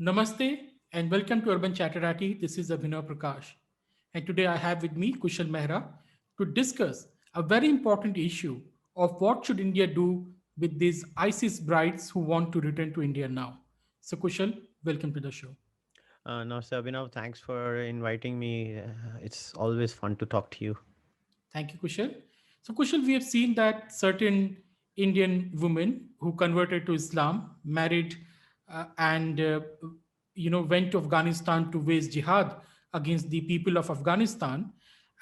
Namaste and welcome to Urban Chatterati. This is Abhinav Prakash. And today I have with me Kushal Mehra to discuss a very important issue of what should India do with these ISIS brides who want to return to India now. So Kushal, welcome to the show. No, sir, Abhinav, thanks for inviting me. It's always fun to talk to you. Thank you, Kushal. So, Kushal, we have seen that certain Indian women who converted to Islam, married, and went to Afghanistan to wage jihad against the people of Afghanistan,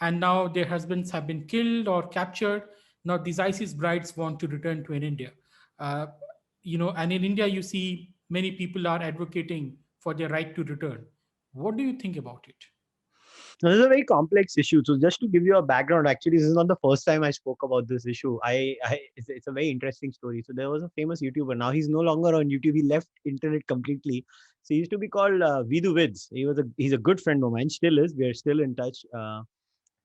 and now their husbands have been killed or captured. Now these ISIS brides want to return to in India. Uh, and in India, you see many people are advocating for their right to return. What do you think about it? Now, this is a very complex issue. So, just to give you a background, actually, this is not the first time I spoke about this issue. It's a very interesting story. So, there was a famous YouTuber. Now, he's no longer on YouTube. He left internet completely. So, he used to be called Vidu Vids. He's a good friend of mine. Still is. We are still in touch.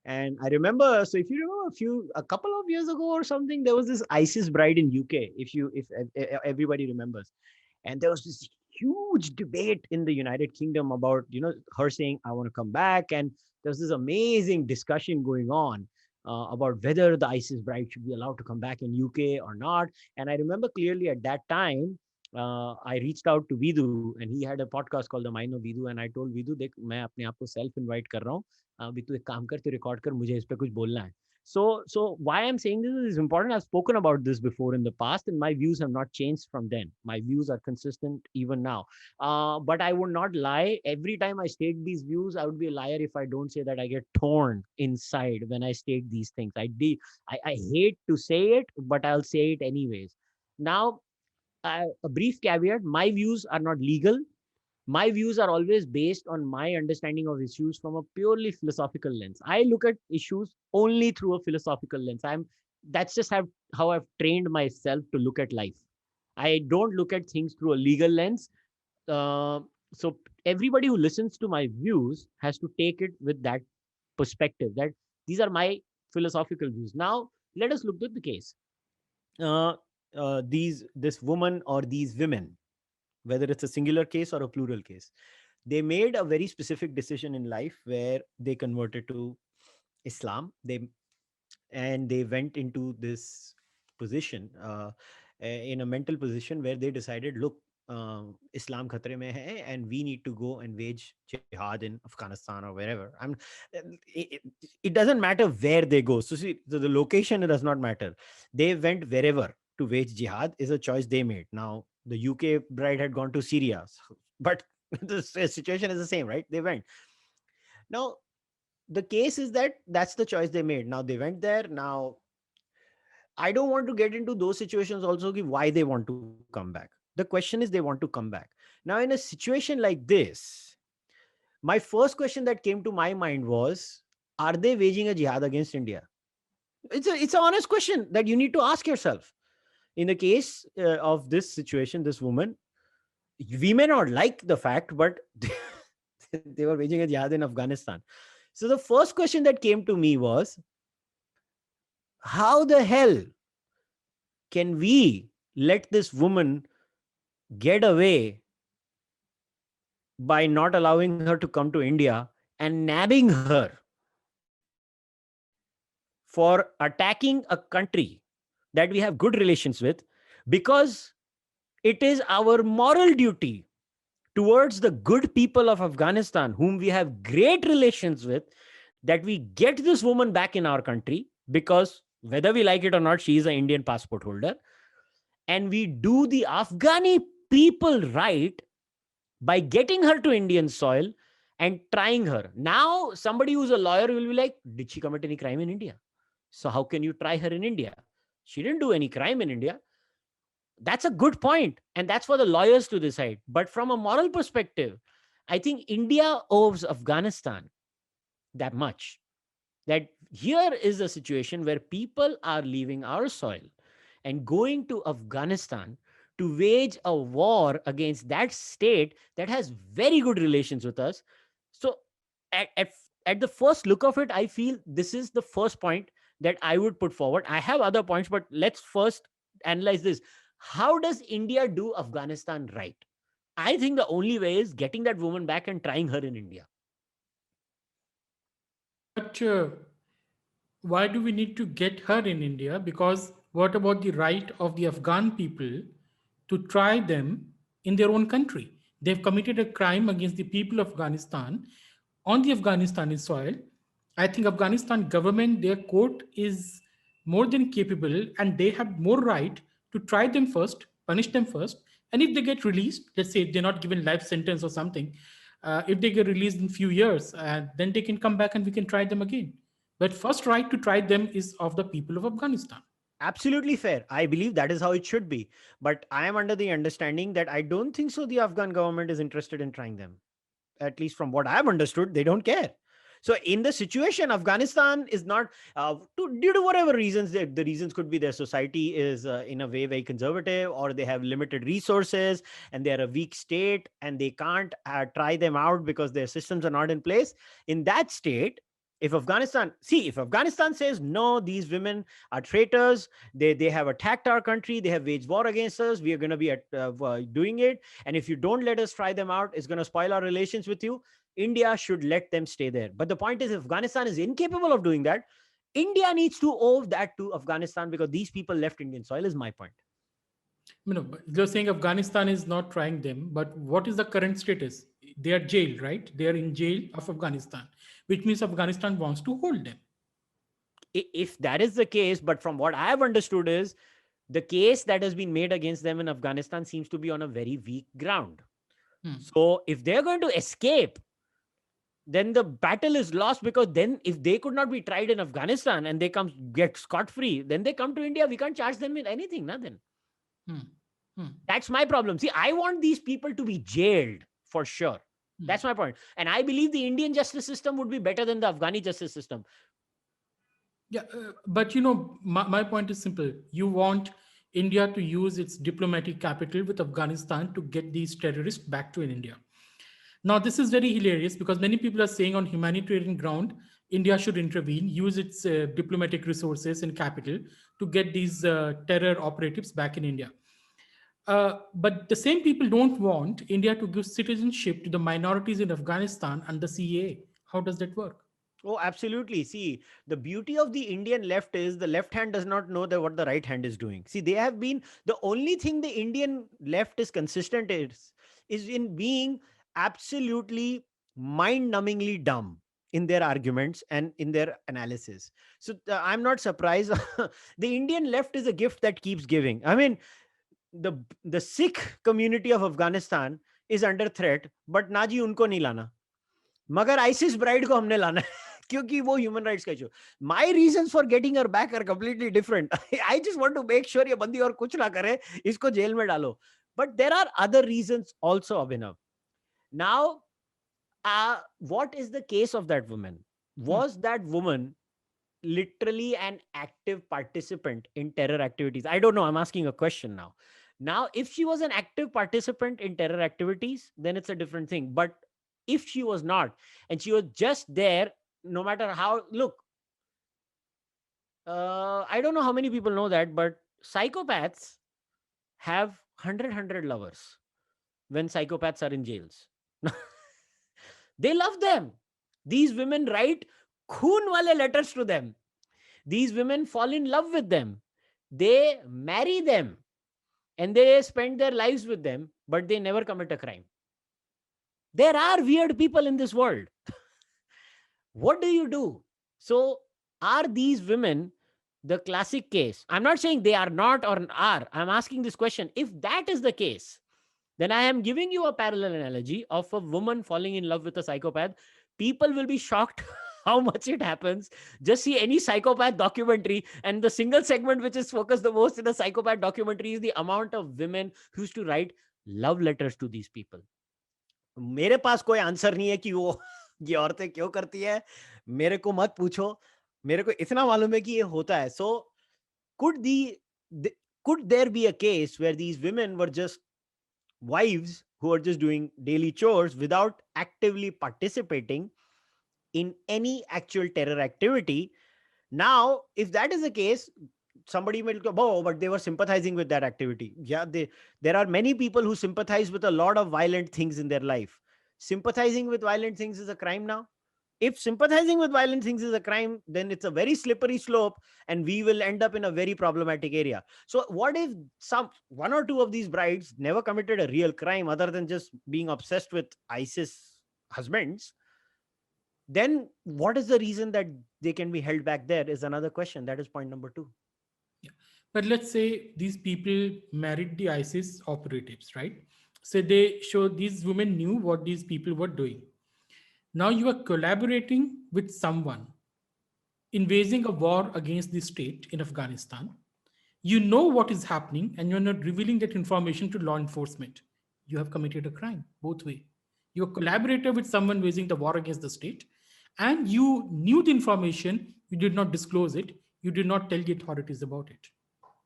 And I remember. So, if you remember a couple of years ago or something, there was this ISIS bride in UK. If everybody remembers, and there was this huge debate in the United Kingdom about her saying I want to come back, and there was this amazing discussion going on about whether the ISIS bride should be allowed to come back in UK or not. And I remember clearly at that time I reached out to Vidu, and he had a podcast called The Mind of Vidu, and I told Vidu, देख मैं अपने आप को self invite कर रहा हूँ, अभी तू एक काम कर, तू record कर, मुझे इस पे कुछ बोलना है. So why I'm saying this is important. I've spoken about this before in the past, and my views have not changed from then. My views are consistent even now. But I would not lie. Every time I state these views, I would be a liar if I don't say that I get torn inside when I state these things. I hate to say it, but I'll say it anyways. Now, a brief caveat: my views are not legal. My views are always based on my understanding of issues from a purely philosophical lens. I look at issues only through a philosophical lens. That's just how I've trained myself to look at life. I don't look at things through a legal lens. So everybody who listens to my views has to take it with that perspective, that these are my philosophical views. Now let us look at the case. uh, this woman or these women, whether it's a singular case or a plural case, they made a very specific decision in life where they converted to Islam. They went into this position, in a mental position where they decided, look, Islam khatre mein hai, and we need to go and wage jihad in Afghanistan or wherever. It doesn't matter where they go. So see, the location, it does not matter. They went wherever to wage jihad is a choice they made. Now, the UK bride had gone to Syria, but the situation is the same, right? They went. Now, the case is that that's the choice they made. Now, they went there. Now, I don't want to get into those situations also, why they want to come back. The question is they want to come back. Now, in a situation like this, my first question that came to my mind was, are they waging a jihad against India? It's an honest question that you need to ask yourself. In the case of this situation, this woman, we may not like the fact, but they were waging a jihad in Afghanistan. So the first question that came to me was, how the hell can we let this woman get away by not allowing her to come to India and nabbing her for attacking a country that we have good relations with, because it is our moral duty towards the good people of Afghanistan, whom we have great relations with, that we get this woman back in our country, because whether we like it or not, she is an Indian passport holder. And we do the Afghani people right by getting her to Indian soil and trying her. Now, somebody who's a lawyer will be like, did she commit any crime in India? So how can you try her in India? She didn't do any crime in India. That's a good point, and that's for the lawyers to decide. But from a moral perspective, I think India owes Afghanistan that much, that here is a situation where people are leaving our soil and going to Afghanistan to wage a war against that state that has very good relations with us. So at, at, at the first look of it, I feel this is the first point that I would put forward. I have other points, but let's first analyze this. How does India do Afghanistan right? I think the only way is getting that woman back and trying her in India. But why do we need to get her in India? Because what about the right of the Afghan people to try them in their own country? They've committed a crime against the people of Afghanistan on the Afghanistani soil. I think Afghanistan government, their court is more than capable, and they have more right to try them first, punish them first, and if they get released, let's say they're not given life sentence or something, if they get released in few years, then they can come back and we can try them again. But first right to try them is of the people of Afghanistan. Absolutely fair. I believe that is how it should be. But I am under the understanding that I don't think so the Afghan government is interested in trying them. At least from what I've understood, they don't care. So in the situation, Afghanistan is not, due to whatever reasons, the reasons could be their society is in a way very conservative, or they have limited resources and they're a weak state and they can't try them out because their systems are not in place. In that state, if Afghanistan says no, these women are traitors, they have attacked our country, they have waged war against us, we are going to be doing it, and if you don't let us try them out, it's going to spoil our relations with you. India should let them stay there. But the point is, if Afghanistan is incapable of doing that, India needs to owe that to Afghanistan, because these people left Indian soil, is my point. They're saying Afghanistan is not trying them, but what is the current status? They are jailed, right? They are in jail of Afghanistan, which means Afghanistan wants to hold them. If that is the case, but from what I have understood is, the case that has been made against them in Afghanistan seems to be on a very weak ground. So if they're going to escape, then the battle is lost, because then if they could not be tried in Afghanistan and they get scot-free, then they come to India, we can't charge them with anything, nothing. That's my problem. See, I want these people to be jailed for sure. That's my point. And I believe the Indian justice system would be better than the Afghani justice system. Yeah, but my point is simple. You want India to use its diplomatic capital with Afghanistan to get these terrorists back to India. Now, this is very hilarious because many people are saying on humanitarian ground, India should intervene, use its diplomatic resources and capital to get these terror operatives back in India. But the same people don't want India to give citizenship to the minorities in Afghanistan and the CAA. How does that work? Oh, absolutely. See, the beauty of the Indian left is the left hand does not know that what the right hand is doing. See, they have been, the only thing the Indian left is consistent is in being absolutely mind-numbingly dumb in their arguments and in their analysis. So I'm not surprised. The Indian left is a gift that keeps giving. I mean, the Sikh community of Afghanistan is under threat, but ना जी उनको नहीं लाना, मगर ISIS bride को हमने लाना है क्योंकि वो ह्यूमन राइट्स का issue. My reasons for getting her back are completely different. I just want to make sure ये बंदी और कुछ ना करे, इसको जेल में डालो. But there are other reasons also, Abhinav. Now, what is the case of that woman? Was that woman literally an active participant in terror activities? I don't know. I'm asking a question now. Now, if she was an active participant in terror activities, then it's a different thing. But if she was not, and she was just there, no matter how, look, I don't know how many people know that, but psychopaths have 100 lovers when psychopaths are in jails. They love them. These women write khoon wale letters to them. These women fall in love with them. They marry them and they spend their lives with them, but they never commit a crime. There are weird people in this world. What do you do? So are these women the classic case? I'm not saying they are not or are. I'm asking this question. If that is the case, then I am giving you a parallel analogy of a woman falling in love with a psychopath. People will be shocked how much it happens. Just see any psychopath documentary, and the single segment which is focused the most in a psychopath documentary is the amount of women who used to write love letters to these people. मेरे पास कोई answer नहीं है कि वो ये औरतें क्यों करती है, मेरे को मत पूछो, मेरे को इतना मालूम है कि ये होता है. So could there be a case where these women were just wives who are just doing daily chores without actively participating in any actual terror activity? Now, if that is the case, somebody will go, oh, but they were sympathizing with that activity. Yeah, there are many people who sympathize with a lot of violent things in their life. Sympathizing with violent things is a crime now? If sympathizing with violent things is a crime, then it's a very slippery slope, and we will end up in a very problematic area. So what if one or two of these brides never committed a real crime other than just being obsessed with ISIS husbands? Then what is the reason that they can be held back? There is another question. That is point number two. Yeah. But let's say these people married the ISIS operatives, right? So they show these women knew what these people were doing. Now you are collaborating with someone in waging a war against the state in Afghanistan. You know what is happening and you're not revealing that information to law enforcement. You have committed a crime both way. You're a collaborator with someone waging the war against the state, and you knew the information, you did not disclose it, you did not tell the authorities about it.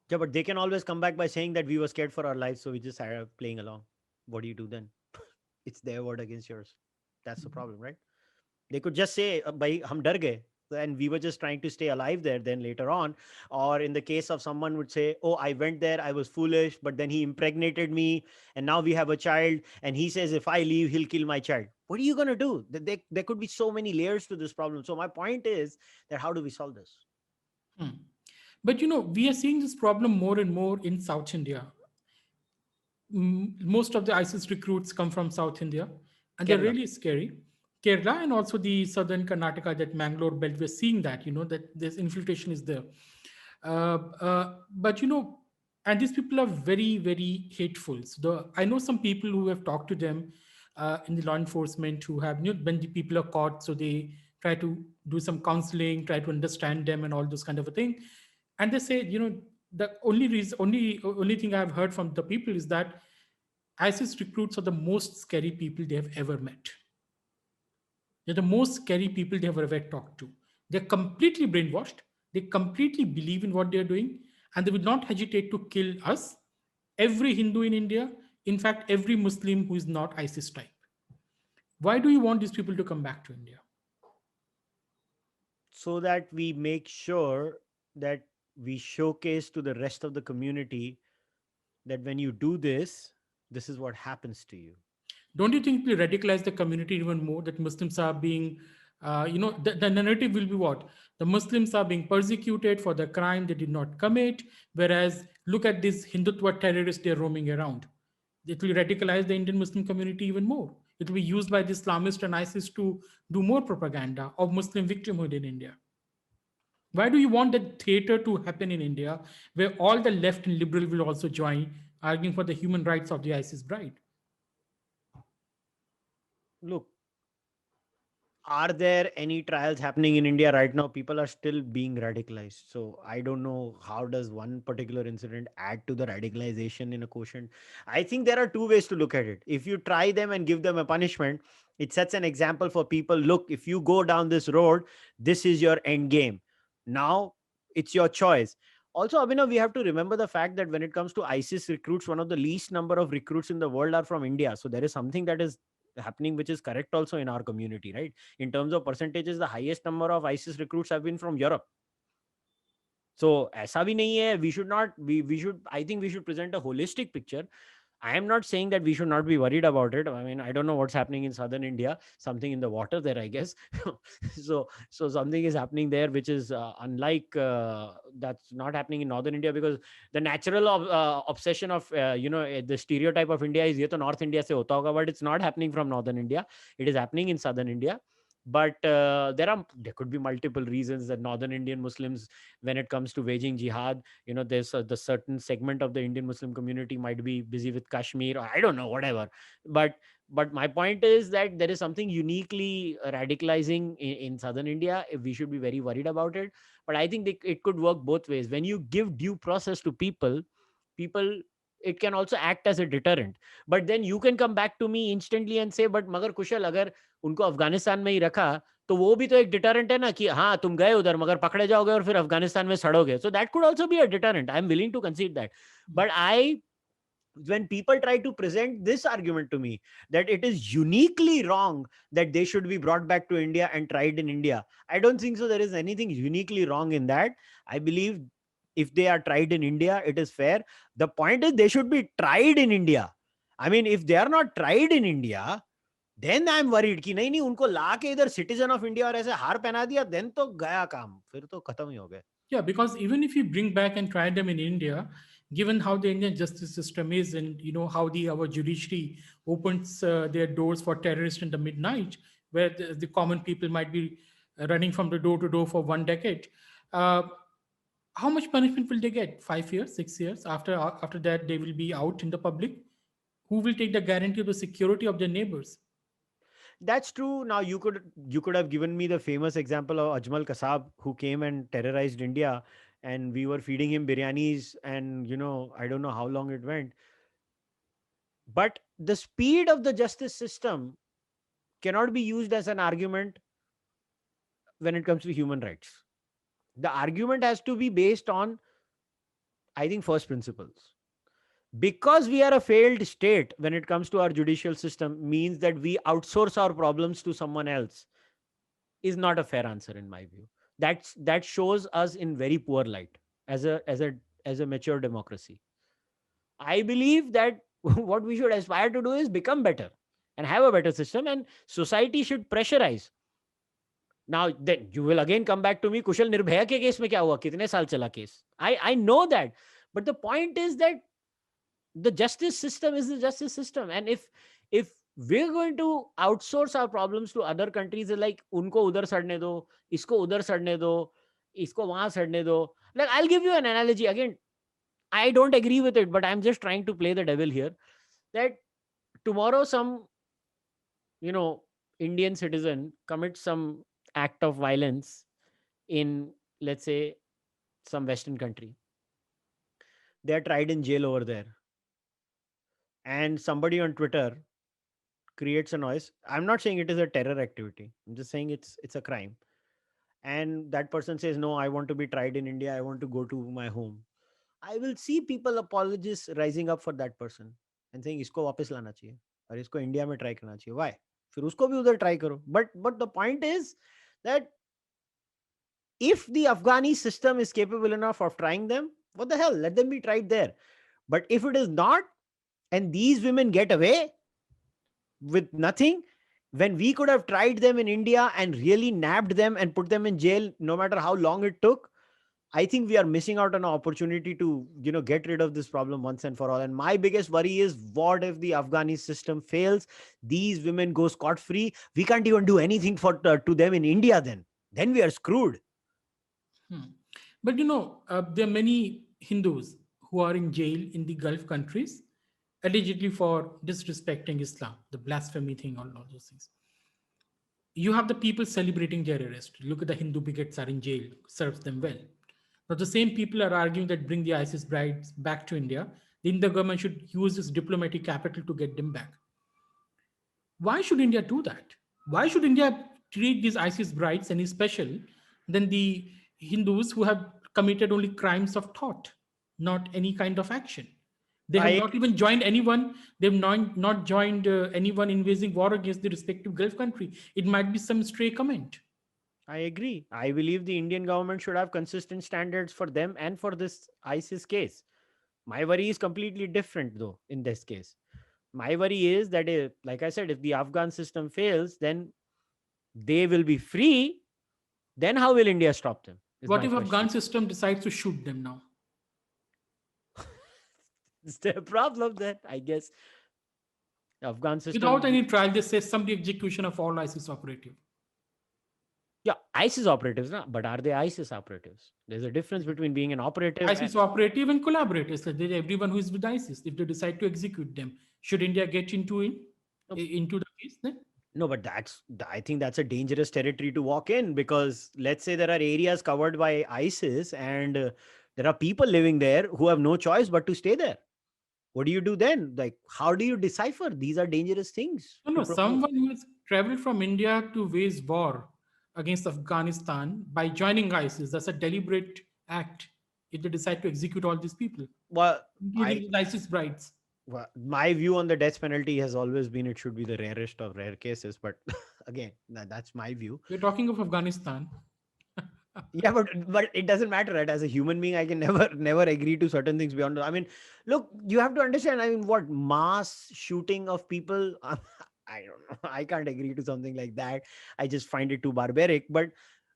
Yeah, but they can always come back by saying that we were scared for our lives, so we just started playing along. What do you do then? It's their word against yours. That's the problem, right? They could just say, "Bhai, hum dar gaye," and we were just trying to stay alive there. Then later on, or in the case of someone would say, "Oh, I went there, I was foolish, but then he impregnated me, and now we have a child, and he says if I leave, he'll kill my child." What are you gonna do? There could be so many layers to this problem. So my point is that how do we solve this? Hmm. But we are seeing this problem more and more in South India. Most of the ISIS recruits come from South India, and they're Kerala. really scary. Kerala and also the southern Karnataka, that Mangalore belt, we're seeing that that this infiltration is there. But and these people are very, very hateful. So I know some people who have talked to them in the law enforcement who have when the people are caught, so they try to do some counseling, try to understand them, and all those kind of a thing. And they say, the only reason, only thing I've heard from the people is that ISIS recruits are the most scary people they have ever met. They're the most scary people they have ever talked to. They're completely brainwashed. They completely believe in what they're doing, and they will not hesitate to kill us, every Hindu in India, in fact, every Muslim who is not ISIS type. Why do you want these people to come back to India? So that we make sure that we showcase to the rest of the community that when you do this, this is what happens to you. Don't you think we radicalize the community even more, that Muslims are being, the narrative will be what? The Muslims are being persecuted for the crime they did not commit, whereas look at these Hindutva terrorists, they're roaming around. It will radicalize the Indian Muslim community even more. It will be used by the Islamists and ISIS to do more propaganda of Muslim victimhood in India. Why do you want that theater to happen in India, where all the left and liberal will also join, arguing for the human rights of the ISIS bride? Look, are there any trials happening in India right now? People are still being radicalized. So I don't know, how does one particular incident add to the radicalization in a quotient? I think there are two ways to look at it. If you try them and give them a punishment, it sets an example for people. Look, if you go down this road, this is your end game. Now it's your choice. Also, Abhinav, we have to remember the fact that when it comes to ISIS recruits, one of the least number of recruits in the world are from India. So there is something that is happening which is correct also in our community, right? In terms of percentages, the highest number of ISIS recruits have been from Europe. So aisa bhi nahi hai. We should not, we should, I think we should present a holistic picture. I am not saying that we should not be worried about it. I mean, I don't know what's happening in southern India. Something in the water there, I guess. So something is happening there, which is unlike that's not happening in northern India, because the natural obsession of the stereotype of India is ye to North India se hota hoga, but it's not happening from northern India. It is happening in southern India. But there could be multiple reasons that northern Indian Muslims, when it comes to waging jihad, there's the certain segment of the Indian Muslim community might be busy with Kashmir, or I don't know, whatever. But my point is that there is something uniquely radicalizing in southern India. We should be very worried about it. But I think it could work both ways. When you give due process to people, it can also act as a deterrent. But then you can come back to me instantly and say, but मगर कुशल, अगर उनको अफगानिस्तान में ही रखा, तो वो भी तो एक डिटरेंट है ना, कि हाँ तुम गए उधर मगर पकड़े जाओगे और फिर अफगानिस्तान में सड़ोगे. So that could also be a deterrent. I'm willing to concede that. But when people try to present this argument to me, that it is uniquely wrong that they should be brought back to India and tried in India, I don't think so. There is anything uniquely wrong in that. I believe If they are tried in India, it is fair. The point is they should be tried in India. I mean, if they are not tried in India, then I am worried कि नहीं नहीं उनको लाके इधर citizen of India और ऐसे हार पहना दिया, then तो गया काम, फिर तो खत्म ही हो गए. Yeah, because even if you bring back and try them in India, given how the Indian justice system is, and how our judiciary opens their doors for terrorists in the midnight, where the common people might be running from the door to door for 1 decade, uh, how much punishment will they get? 5 years, 6 years? After that, they will be out in the public. Who will take the guarantee of the security of their neighbors? That's true. Now you could have given me the famous example of Ajmal Kasab, who came and terrorized India, and we were feeding him biryanis, and I don't know how long it went. But the speed of the justice system cannot be used as an argument when it comes to human rights. The argument has to be based on, I think, first principles. Because we are a failed state when it comes to our judicial system means that we outsource our problems to someone else is not a fair answer in my view. That shows us in very poor light as a mature democracy. I believe that what we should aspire to do is become better and have a better system, and society should pressurize. Now then you will again come back to me, Kushal Nirbhaya ke case mein kya hua, kitne saal chala case. I know that, but the point is that the justice system is the justice system, and if we're going to outsource our problems to other countries, like unko udhar sadne do, isko udhar sadne do, isko wahan sadne do. Like, I'll give you an analogy again. I don't agree with it, but I'm just trying to play the devil here, that tomorrow some Indian citizen commits some act of violence in, let's say, some Western country. They are tried in jail over there, and somebody on Twitter creates a noise. I'm not saying it is a terror activity. I'm just saying it's a crime. And that person says, no, I want to be tried in India. I want to go to my home. I will see people, apologists, rising up for that person and saying, isko वापस लाना चाहिए और इसको India में try करना चाहिए. Why? फिर उसको भी उधर ट्राई करो. But the point is that if the Afghani system is capable enough of trying them, what the hell? Let them be tried there. But if it is not, and these women get away with nothing, when we could have tried them in India and really nabbed them and put them in jail, no matter how long it took, I think we are missing out on an opportunity to, get rid of this problem once and for all. And my biggest worry is, what if the Afghani system fails? These women go scot-free. We can't even do anything to them in India then. Then we are screwed. But there are many Hindus who are in jail in the Gulf countries, allegedly for disrespecting Islam, the blasphemy thing, all those things. You have the people celebrating their arrest. Look at the Hindu bigots are in jail, serves them well. Now, the same people are arguing that bring the ISIS brides back to India. The Indian government should use its diplomatic capital to get them back. Why should India do that? Why should India treat these ISIS brides any special than the Hindus who have committed only crimes of thought, not any kind of action? They have not even joined anyone. They've not joined anyone in waging war against the respective Gulf country. It might be some stray comment. I agree. I believe the Indian government should have consistent standards for them and for this ISIS case. My worry is completely different, though, in this case. My worry is that, like I said, if the Afghan system fails, then they will be free. Then how will India stop them? What if Afghan system decides to shoot them now? Is there a problem then? I guess Afghan system... Without any trial, they say some execution of all ISIS operatives. Yeah, ISIS operatives, but are they ISIS operatives? There's a difference between being an operative... ISIS operative and collaborators. Like everyone who is with ISIS, if they decide to execute them, should India get into the case then? No, but I think that's a dangerous territory to walk in, because let's say there are areas covered by ISIS and there are people living there who have no choice but to stay there. What do you do then? Like, how do you decipher? These are dangerous things. No, someone who has traveled from India to wage war against Afghanistan by joining ISIS, that's a deliberate act if they decide to execute all these people. Well, ISIS brides. Well, my view on the death penalty has always been it should be the rarest of rare cases. But again, that's my view. We're talking of Afghanistan. Yeah, but it doesn't matter, right? As a human being, I can never agree to certain things beyond. I mean, look, you have to understand. I mean, what mass shooting of people? I don't know. I can't agree to something like that. I just find it too barbaric. But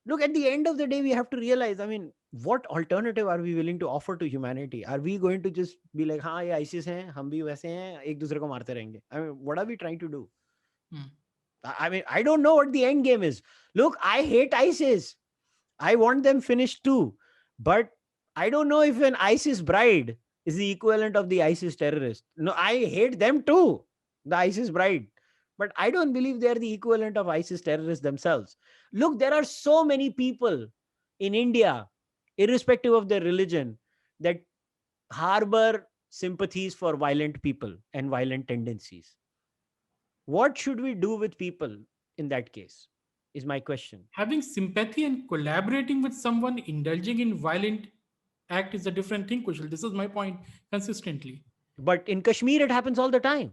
look, at the end of the day, we have to realize. I mean, what alternative are we willing to offer to humanity? Are we going to just be like, हाँ ये ISIS हैं, हम भी वैसे हैं, एक दूसरे को मारते रहेंगे? I mean, what are we trying to do? Hmm. I mean, I don't know what the end game is. Look, I hate ISIS. I want them finished too. But I don't know if an ISIS bride is the equivalent of the ISIS terrorist. No, I hate them too, the ISIS bride. But I don't believe they're the equivalent of ISIS terrorists themselves. Look, there are so many people in India, irrespective of their religion, that harbor sympathies for violent people and violent tendencies. What should we do with people in that case? Is my question. Having sympathy and collaborating with someone indulging in violent act is a different thing, Kushal. This is my point consistently. But in Kashmir, it happens all the time.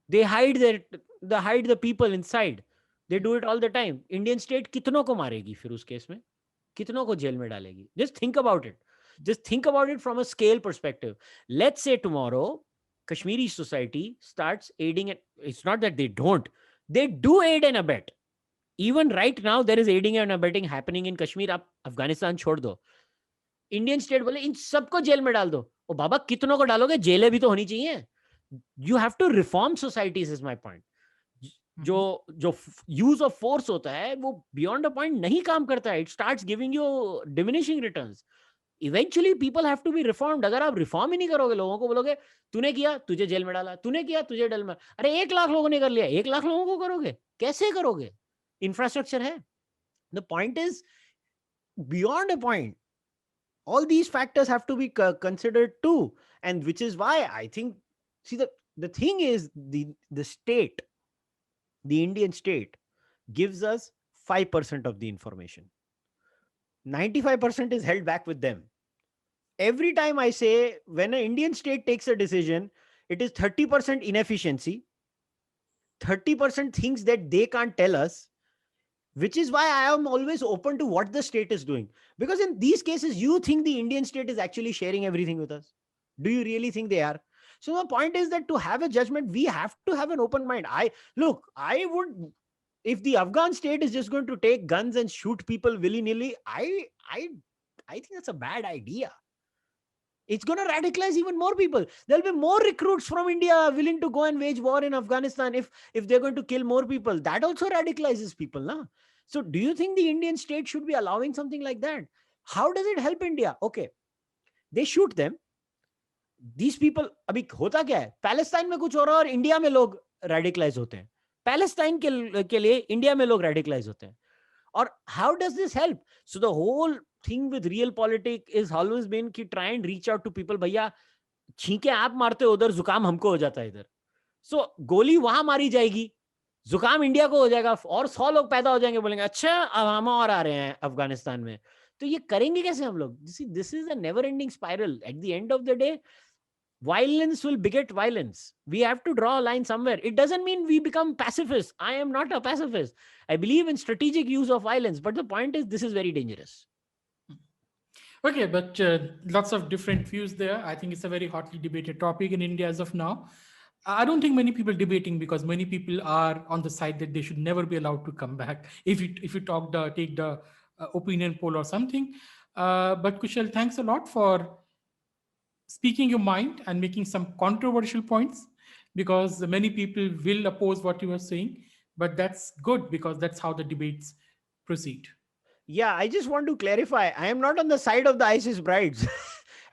They hide the people inside. They do it all the time. Indian state कितनों को मारेगी फिर उस case में? कितनों को jail में डालेगी? Just think about it. Just think about it from a scale perspective. Let's say tomorrow, Kashmiri society starts aiding it. It's not that they don't. They do aid and abet. Even right now, there is aiding and abetting happening in Kashmir. आप अफगानिस्तान छोड़ दो. Indian state बोले इन सबको jail में डाल दो. ओ बाबा कितनों को डालोगे? जेलें भी तो होनी चाहिए. You have to reform societies is my point. जो जो यूज ऑफ फोर्स होता है वो बियॉन्ड अ पॉइंट नहीं काम करता है. It starts giving you diminishing returns. Eventually people have to be reformed. अगर आप रिफॉर्म ही नहीं करोगे, लोगों को बोलोगे तूने किया तुझे जेल में डाला, तूने किया तुझे जेल में. अरे 1 लाख लोगों ने कर लिया, 1 लाख लोगों को करोगे? कैसे करोगे? इंफ्रास्ट्रक्चर है. The point is beyond a point. All these factors have to be considered too, and which is why I think, see, the thing is, the state, the Indian state, gives us 5% of the information. 95% is held back with them. Every time I say, when an Indian state takes a decision, it is 30% inefficiency, 30% things that they can't tell us, which is why I am always open to what the state is doing. Because in these cases, you think the Indian state is actually sharing everything with us. Do you really think they are? So the point is that to have a judgment, we have to have an open mind. I would, if the Afghan state is just going to take guns and shoot people willy-nilly, I think that's a bad idea. It's going to radicalize even more people. There'll be more recruits from India willing to go and wage war in Afghanistan if they're going to kill more people. That also radicalizes people, na? So do you think the Indian state should be allowing something like that? How does it help India? Okay, they shoot them. These people, अभी होता क्या है? Palestine में कुछ हो रहा है और इंडिया में लोग रेडिकलाइज होते हैं. पैलेस्टाइन के लिए इंडिया में लोग रेडिकलाइज होते हैं. और how does this help? So the whole thing with real politics is always been कि try and reach out to people. भैया छींके आप मारते हो उधर, जुकाम हमको हो जाता है इधर. So गोली वहां मारी जाएगी, जुकाम इंडिया को हो जाएगा और 100 लोग पैदा हो जाएंगे, बोलेंगे अच्छा अब हम और आ रहे हैं अफगानिस्तान में. तो ये करेंगे कैसे हम लोग? This is a never ending spiral. At the end of the day, violence will beget violence. We have to draw a line somewhere. It doesn't mean we become pacifists. I am not a pacifist. I believe in strategic use of violence, but the point is this is very dangerous. Okay, but lots of different views there. I think it's a very hotly debated topic in India as of now. I don't think many people debating, because many people are on the side that they should never be allowed to come back. If you take the opinion poll or something. But Kushal, thanks a lot for speaking your mind and making some controversial points, because many people will oppose what you are saying. But that's good, because that's how the debates proceed. Yeah, I just want to clarify. I am not on the side of the ISIS brides.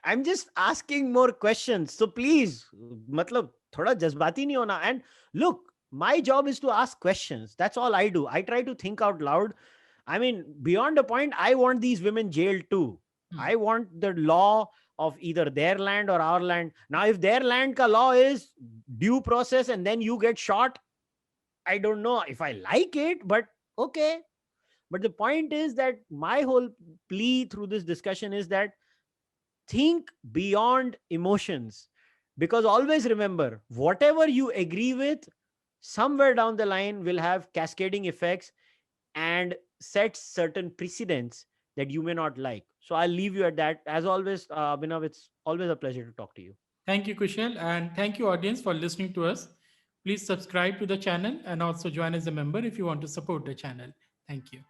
I'm just asking more questions. So please, matlab, thoda jazbati nahi hona. And look, my job is to ask questions. That's all I do. I try to think out loud. I mean, beyond a point, I want these women jailed too. I want the law of either their land or our land. Now, if their land ka law is due process and then you get shot, I don't know if I like it, but okay. But the point is that my whole plea through this discussion is that think beyond emotions, because always remember, whatever you agree with, somewhere down the line will have cascading effects, and sets certain precedents that you may not like. So I'll leave you at that. As always, Abhinav, it's always a pleasure to talk to you. Thank you, Kushal, and thank you, audience, for listening to us. Please subscribe to the channel and also join as a member if you want to support the channel. Thank you.